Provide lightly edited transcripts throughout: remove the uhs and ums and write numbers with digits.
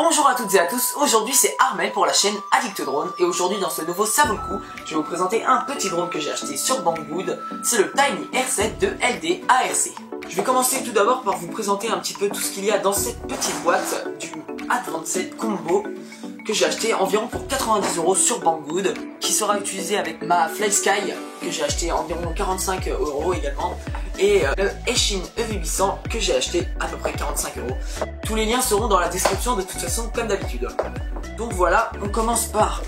Bonjour à toutes et à tous, aujourd'hui c'est Armel pour la chaîne Addict Drone et aujourd'hui dans ce nouveau Ça vaut le coup, je vais vous présenter un petit drone que j'ai acheté sur Banggood, c'est le Tiny R7 de LD ARC. Je vais commencer tout d'abord par vous présenter un petit peu tout ce qu'il y a dans cette petite boîte du A37 Combo que j'ai acheté environ pour 90 € sur Banggood, qui sera utilisé avec ma FlySky que j'ai acheté environ 45 € également, et le Eachine EV800 que j'ai acheté à peu près 45 €. Tous les liens seront dans la description de toute façon comme d'habitude. Donc voilà, on commence par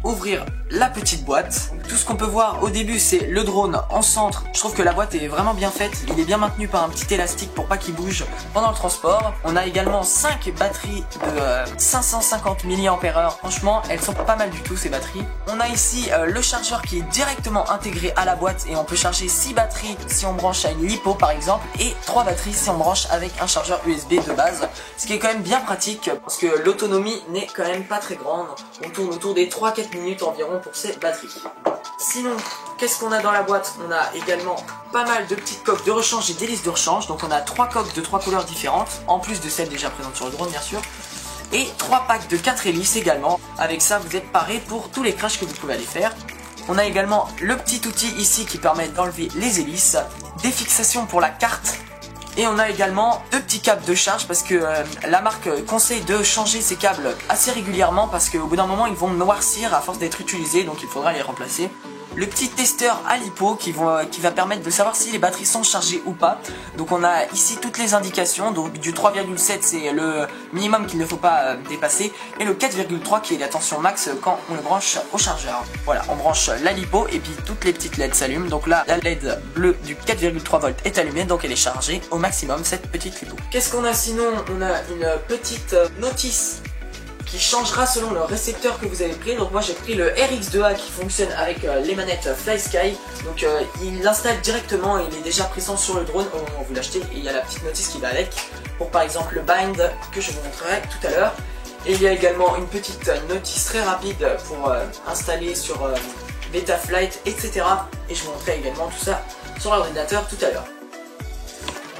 ouvrir la petite boîte. Tout ce qu'on peut voir au début c'est le drone en centre. Je trouve que la boîte est vraiment bien faite, il est bien maintenu par un petit élastique pour pas qu'il bouge pendant le transport. On a également 5 batteries de 550 mAh, franchement elles sont pas mal du tout ces batteries. On a ici le chargeur qui est directement intégré à la boîte et on peut charger 6 batteries si on branche à une lipo par exemple et 3 batteries si on branche avec un chargeur USB de base, ce qui est quand même bien pratique parce que l'autonomie n'est quand même pas très grande. On tourne autour des 3-4 minutes environ pour ces batteries. Sinon, qu'est-ce qu'on a dans la boîte? On a également pas mal de petites coques de rechange et d'hélices de rechange. Donc on a 3 coques de 3 couleurs différentes, en plus de celles déjà présentes sur le drone bien sûr. Et 3 packs de 4 hélices également. Avec ça vous êtes paré pour tous les crashs que vous pouvez aller faire. On a également le petit outil ici qui permet d'enlever les hélices, des fixations pour la carte. Et on a également 2 petits câbles de charge parce que la marque conseille de changer ces câbles assez régulièrement parce qu'au bout d'un moment ils vont noircir à force d'être utilisés, donc il faudra les remplacer. Le petit testeur à lipo qui va permettre de savoir si les batteries sont chargées ou pas. Donc on a ici toutes les indications, donc du 3,7 c'est le minimum qu'il ne faut pas dépasser, et le 4,3 qui est la tension max quand on le branche au chargeur. Voilà, on branche la lipo et puis toutes les petites LED s'allument. Donc là la LED bleue du 4,3 volts est allumée, donc elle est chargée au maximum cette petite lipo. Qu'est-ce qu'on a sinon? On a une petite notice qui changera selon le récepteur que vous avez pris. Donc moi j'ai pris le RX2A qui fonctionne avec les manettes FlySky. Donc il l'installe directement, il est déjà présent sur le drone au moment où vous l'achetez et il y a la petite notice qui va avec pour par exemple le bind que je vous montrerai tout à l'heure. Et il y a également une petite notice très rapide pour installer sur Betaflight, etc. Et je vous montrerai également tout ça sur l'ordinateur tout à l'heure.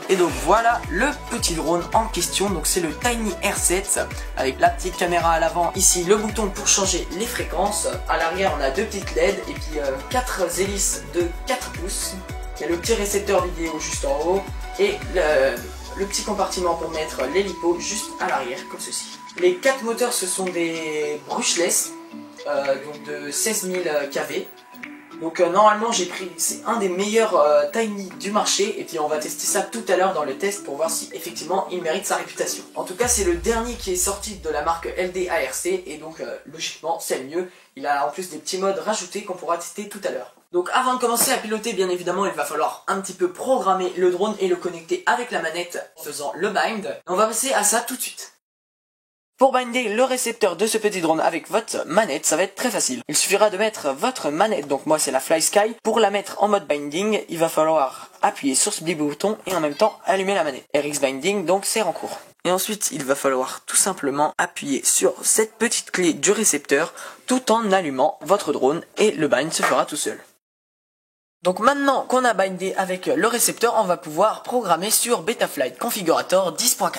Et donc voilà le petit drone en question, donc c'est le Tiny R7 avec la petite caméra à l'avant, ici le bouton pour changer les fréquences, à l'arrière on a 2 petites LED et puis 4 hélices de 4 pouces, il y a le petit récepteur vidéo juste en haut et le petit compartiment pour mettre l'hélipo juste à l'arrière comme ceci. Les 4 moteurs ce sont des brushless, donc de 16 000 kV. Donc normalement j'ai pris, c'est un des meilleurs Tiny du marché et puis on va tester ça tout à l'heure dans le test pour voir si effectivement il mérite sa réputation. En tout cas c'est le dernier qui est sorti de la marque LD ARC et donc logiquement c'est le mieux. Il a en plus des petits modes rajoutés qu'on pourra tester tout à l'heure. Donc avant de commencer à piloter bien évidemment il va falloir un petit peu programmer le drone et le connecter avec la manette en faisant le bind. On va passer à ça tout de suite. Pour binder le récepteur de ce petit drone avec votre manette, ça va être très facile. Il suffira de mettre votre manette, donc moi c'est la FlySky. Pour la mettre en mode binding, il va falloir appuyer sur ce petit bouton et en même temps allumer la manette. RX Binding, donc c'est en cours. Et ensuite, il va falloir tout simplement appuyer sur cette petite clé du récepteur tout en allumant votre drone et le bind se fera tout seul. Donc maintenant qu'on a bindé avec le récepteur, on va pouvoir programmer sur Betaflight Configurator 10.4.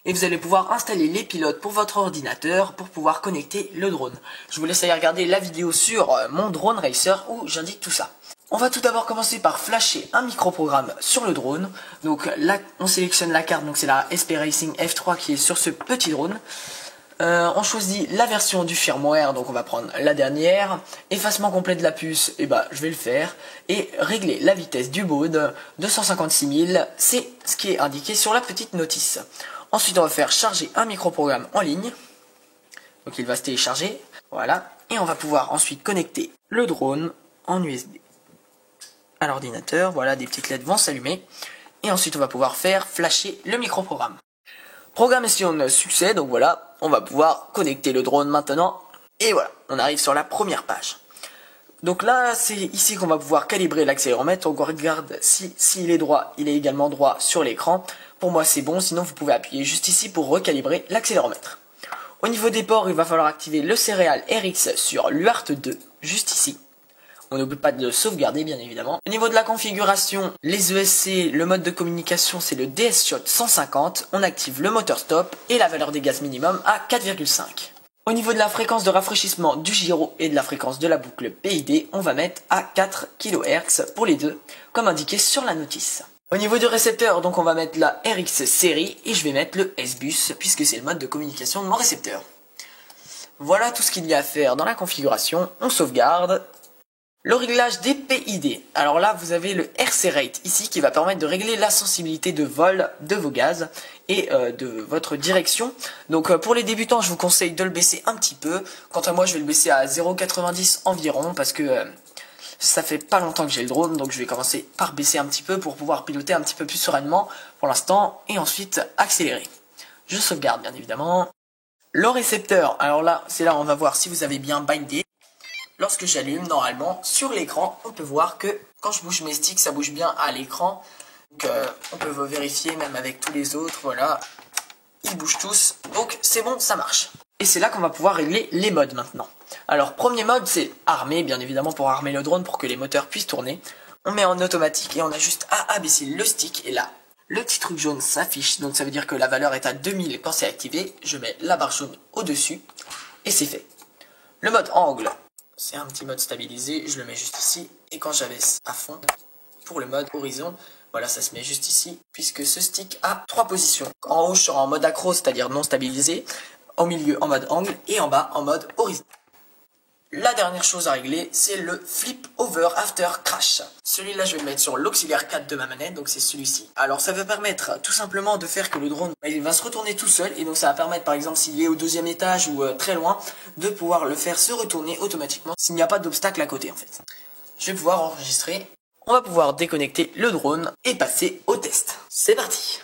Et vous allez pouvoir installer les pilotes pour votre ordinateur pour pouvoir connecter le drone. Je vous laisse aller regarder la vidéo sur mon drone racer où j'indique tout ça. On va tout d'abord commencer par flasher un microprogramme sur le drone. Donc là on sélectionne la carte, donc c'est la SP Racing F3 qui est sur ce petit drone. On choisit la version du firmware, donc on va prendre la dernière. Effacement complet de la puce, et je vais le faire. Et régler la vitesse du baud de 156 000, c'est ce qui est indiqué sur la petite notice. Ensuite on va faire charger un microprogramme en ligne. Donc il va se télécharger, voilà. Et on va pouvoir ensuite connecter le drone en USB à l'ordinateur. Voilà, des petites LED vont s'allumer. Et ensuite on va pouvoir faire flasher le microprogramme. Programmation de succès, donc voilà, on va pouvoir connecter le drone maintenant. Et voilà, on arrive sur la première page. Donc là, c'est ici qu'on va pouvoir calibrer l'accéléromètre. On regarde s'il est droit, il est également droit sur l'écran. Pour moi c'est bon, sinon vous pouvez appuyer juste ici pour recalibrer l'accéléromètre. Au niveau des ports, il va falloir activer le Serial RX sur l'UART 2, juste ici. On n'oublie pas de le sauvegarder bien évidemment. Au niveau de la configuration, les ESC, le mode de communication c'est le DS Shot 150. On active le moteur stop et la valeur des gaz minimum à 4,5. Au niveau de la fréquence de rafraîchissement du gyro et de la fréquence de la boucle PID, on va mettre à 4 kHz pour les deux, comme indiqué sur la notice. Au niveau du récepteur, donc on va mettre la RX série et je vais mettre le S-Bus puisque c'est le mode de communication de mon récepteur. Voilà tout ce qu'il y a à faire dans la configuration, on sauvegarde. Le réglage des PID. Alors là, vous avez le RC Rate ici qui va permettre de régler la sensibilité de vol de vos gaz et de votre direction. Donc pour les débutants, je vous conseille de le baisser un petit peu. Quant à moi, je vais le baisser à 0,90 environ parce que ça fait pas longtemps que j'ai le drone. Donc je vais commencer par baisser un petit peu pour pouvoir piloter un petit peu plus sereinement pour l'instant et ensuite accélérer. Je sauvegarde bien évidemment. Le récepteur, alors là, c'est là où on va voir si vous avez bien bindé. Lorsque j'allume, normalement, sur l'écran, on peut voir que quand je bouge mes sticks, ça bouge bien à l'écran. Donc on peut vérifier même avec tous les autres, voilà. Ils bougent tous, donc c'est bon, ça marche. Et c'est là qu'on va pouvoir régler les modes maintenant. Alors premier mode, c'est armer, bien évidemment pour armer le drone pour que les moteurs puissent tourner. On met en automatique et on a juste à abaisser le stick et là, le petit truc jaune s'affiche. Donc ça veut dire que la valeur est à 2000 quand c'est activé. Je mets la barre jaune au-dessus et c'est fait. Le mode angle. C'est un petit mode stabilisé, je le mets juste ici. Et quand j'abaisse à fond, pour le mode horizon, voilà, ça se met juste ici, puisque ce stick a 3 positions. En haut, je serai en mode accro, c'est-à-dire non stabilisé. Au milieu, en mode angle. Et en bas, en mode horizon. La dernière chose à régler, c'est le flip over after crash. Celui-là, je vais le mettre sur l'auxiliaire 4 de ma manette, donc c'est celui-ci. Alors, ça va permettre tout simplement de faire que le drone il va se retourner tout seul. Et donc, ça va permettre, par exemple, s'il est au 2e étage ou très loin, de pouvoir le faire se retourner automatiquement s'il n'y a pas d'obstacle à côté, en fait. Je vais pouvoir enregistrer. On va pouvoir déconnecter le drone et passer au test. C'est parti!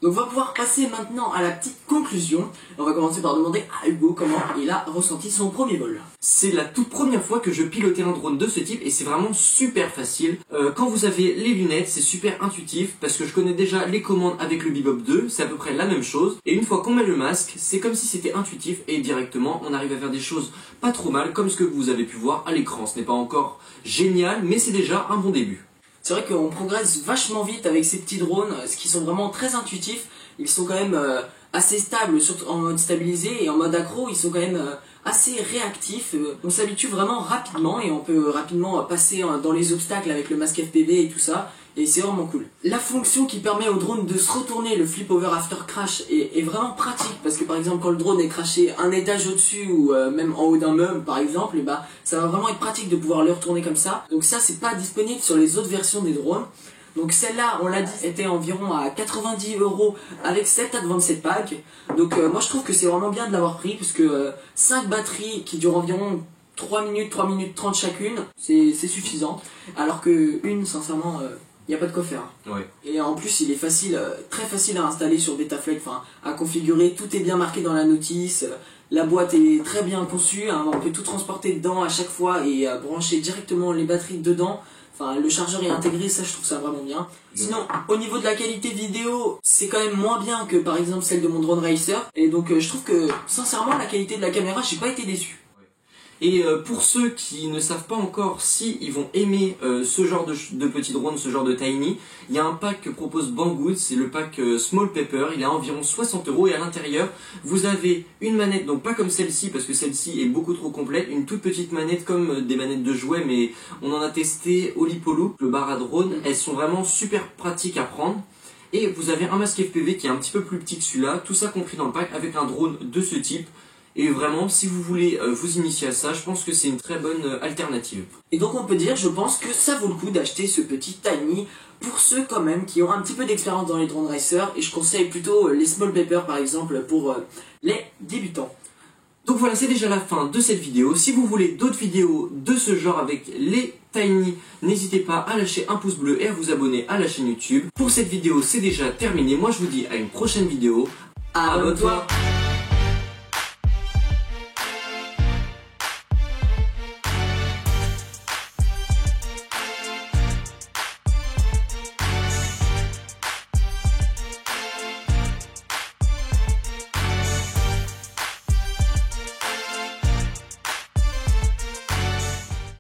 Donc on va pouvoir passer maintenant à la petite conclusion. On va commencer par demander à Hugo comment il a ressenti son premier vol. C'est la toute première fois que je pilotais un drone de ce type et c'est vraiment super facile. Quand vous avez les lunettes, c'est super intuitif parce que je connais déjà les commandes avec le Bebop 2, c'est à peu près la même chose. Et une fois qu'on met le masque, c'est comme si c'était intuitif et directement on arrive à faire des choses pas trop mal comme ce que vous avez pu voir à l'écran. Ce n'est pas encore génial mais c'est déjà un bon début. C'est vrai qu'on progresse vachement vite avec ces petits drones, ce qui sont vraiment très intuitifs. Ils sont quand même assez stables, surtout en mode stabilisé, et en mode accro, ils sont quand même assez réactifs. On s'habitue vraiment rapidement et on peut rapidement passer dans les obstacles avec le masque FPV et tout ça. Et c'est vraiment cool. La fonction qui permet au drone de se retourner, le flip over after crash, est vraiment pratique. Parce que par exemple, quand le drone est crashé un étage au-dessus ou même en haut d'un meuble par exemple, et bah, ça va vraiment être pratique de pouvoir le retourner comme ça. Donc ça, c'est pas disponible sur les autres versions des drones. Donc celle-là, on l'a dit, était environ à 90 € avec 7 Advanced Pack. Donc moi je trouve que c'est vraiment bien de l'avoir pris, puisque 5 batteries qui durent environ 3 minutes 30 chacune, c'est suffisant. Alors que une, sincèrement... il n'y a pas de quoi faire. Ouais. Et en plus, il est facile, très facile à installer sur Betaflight, enfin à configurer. Tout est bien marqué dans la notice. La boîte est très bien conçue. Hein, on peut tout transporter dedans à chaque fois et brancher directement les batteries dedans. Enfin, le chargeur est intégré, ça je trouve ça vraiment bien. Sinon, au niveau de la qualité vidéo, c'est quand même moins bien que par exemple celle de mon drone racer. Et donc je trouve que sincèrement la qualité de la caméra, j'ai pas été déçu. Et pour ceux qui ne savent pas encore si ils vont aimer ce genre de petit drone, ce genre de Tiny, il y a un pack que propose Banggood, c'est le pack Small Pepper, il est à environ 60 € et à l'intérieur vous avez une manette, donc pas comme celle-ci parce que celle-ci est beaucoup trop complète, une toute petite manette comme des manettes de jouets, mais on en a testé Olipoloop, le bar à drone, elles sont vraiment super pratiques à prendre. Et vous avez un masque FPV qui est un petit peu plus petit que celui-là, tout ça compris dans le pack avec un drone de ce type. Et vraiment, si vous voulez vous initier à ça, je pense que c'est une très bonne alternative. Et donc on peut dire, je pense que ça vaut le coup d'acheter ce petit Tiny pour ceux quand même qui ont un petit peu d'expérience dans les drone racers. Et je conseille plutôt les Small Pepper par exemple pour les débutants. Donc voilà, c'est déjà la fin de cette vidéo. Si vous voulez d'autres vidéos de ce genre avec les Tiny, n'hésitez pas à lâcher un pouce bleu et à vous abonner à la chaîne YouTube. Pour cette vidéo, c'est déjà terminé. Moi, je vous dis à une prochaine vidéo. Abonne-toi!